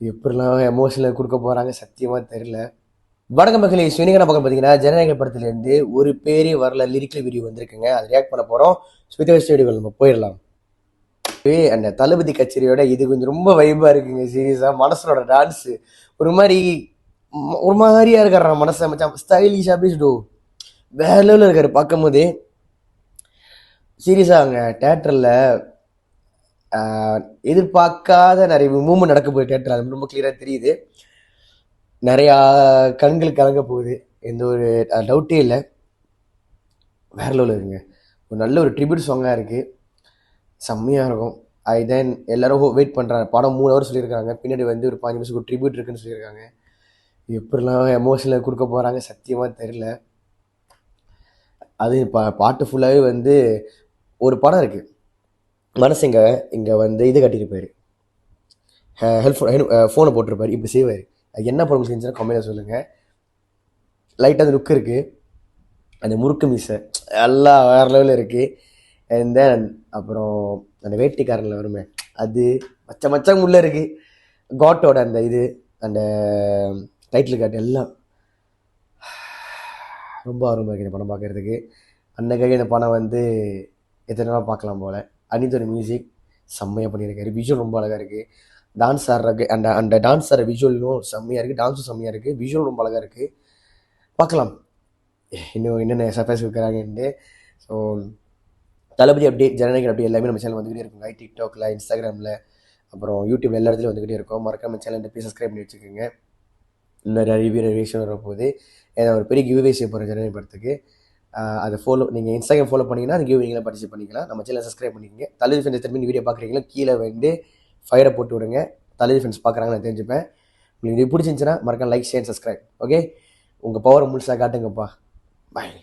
எப்படிலாம் எமோஷனல் கொடுக்க போறாங்க சத்தியமா தெரியல. வணக்கம் மக்களே, இன்னைக்கு என்ன பார்க்க பார்த்தீங்கன்னா ஜனநாயக படத்துலேருந்து ஒரு பேரே வரல லிரிக்கல் வீடியோ வந்திருக்குங்க. அதை ரியாக்ட் பண்ண போறோம். ஸ்பீக்கர் ஸ்டேடியோவில் நம்ம போயிடலாம். அந்த தளபதி கச்சேரியோட இது கொஞ்சம் ரொம்ப வைபா இருக்குங்க. சீரியஸா மனசனோட டான்ஸ் ஒரு மாதிரி ஒரு மாதிரியா இருக்காரு. மனசை மச்சான் ஸ்டைலிஷா பேசிட்டு வேற லெவலில் இருக்காரு பார்க்கும் போதே. சீரியஸா அங்கே தேட்டரில் எதிர்பார்க்காத நிறைய மூமெண்ட் நடக்க போகுது. தேட்டர் அது ரொம்ப கிளியராக தெரியுது. நிறையா கண்கள் கலங்க போகுது, எந்த ஒரு டவுட்டே இல்லை. வேற லெவலில் இருக்குங்க. ஒரு நல்ல ஒரு ட்ரிபியூட் சாங்காக இருக்குது, செம்மையாக இருக்கும். தென் எல்லாரும் வெயிட் பண்ணுறாங்க. படம் 3 ஹவர் சொல்லியிருக்காங்க, பின்னாடி வந்து ஒரு 5 நிமிஷம் ஒரு ட்ரிபியூட் இருக்குன்னு சொல்லியிருக்காங்க. எப்படிலாம் எமோஷனல் கொடுக்க போகிறாங்க சத்தியமாக தெரில. அது பாட்டு ஃபுல்லாகவே வந்து ஒரு படம் இருக்குது மனசுங்க. இங்கே வந்து இது கட்டியிருப்பார், ஃபோனை போட்டிருப்பார், இப்படி செய்வார். அது என்ன படம் செஞ்சுன்னா கம்மியாக சொல்லுங்கள். லைட்டாக அந்த லுக் இருக்குது, அந்த முறுக்கு மீசை எல்லாம் வேறு லெவலில் இருக்குது. அண்ட் தென் அப்புறம் அந்த வேட்டிக்காரனில் வருமே அது மச்சம் உள்ளே இருக்குது. காட்டோட அந்த இது, அந்த டைட்டில் காட்டு எல்லாம் ரொம்ப ஆர்வமாக இருக்குது இந்த படம் பார்க்குறதுக்கு. அன்னைக்காக இந்த படம் வந்து எத்தனை நாள் பார்க்கலாம் போல். அனிதோட மியூசிக் செம்மையாக பண்ணியிருக்காரு. விஷுவல் ரொம்ப அழகாக இருக்குது. டான்ஸ் ஆடுறக்கு அந்த அந்த டான்ஸ் ஆடுற விஷுவலும் செம்மையாக இருக்குது, டான்ஸும் செம்மையாக இருக்குது, விஷுவல் ரொம்ப அழகாக இருக்குது. பார்க்கலாம் இன்னும் என்னென்ன சர்ப்ரைஸ் இருக்கிறாங்கன்ட்டு. ஸோ தளபதி அப்டேட், ஜனநாயக அப்டேட் எல்லாமே நம்ம சேனல் வந்துக்கிட்டே இருக்குங்க. டிக்டாக்ல, இன்ஸ்டாகிராமில், அப்புறம் யூடியூப்ல எல்லா இடத்துலையும் வந்துக்கிட்டே இருக்கும். மறக்காம சேனல் போய் சப்ஸ்கிரைப் பண்ணி வச்சுக்கோங்க. இன்னும் ரிவ்யூ விஷயம் வரப்போகுது. ஏன்னா ஒரு பெரிய கிவ்வே செய்ய போகிறேன் ஜனநாயக படத்துக்கு. அதை நீங்கள் இன்ஸ்டாகிராம் ஃபாலோ பண்ணிங்கன்னா அந்த கிவ் நீங்களாம் பார்ட்டிசிபேட் பண்ணிக்கலாம். நம்ம சேனல் சப்ஸ்கிரைப் பண்ணிக்கோங்க. தளபதி ஃப்ரெண்ட்ஸ் திரும்பி வீடியோ பார்க்குறீங்களா, கீழே வந்து ஃபயரை போட்டு விடுங்க. தளபதி ஃப்ரெண்ட்ஸ் பார்க்குறாங்க நான் தெரிஞ்சுப்பேன். உங்களுக்கு இது பிடிச்சிருந்துச்சுன்னா மறக்காம லைக், ஷேர், சப்ஸ்கிரைப். ஓகே, உங்கள் பவரை முழுசாக காட்டுங்கப்பா. பாய்.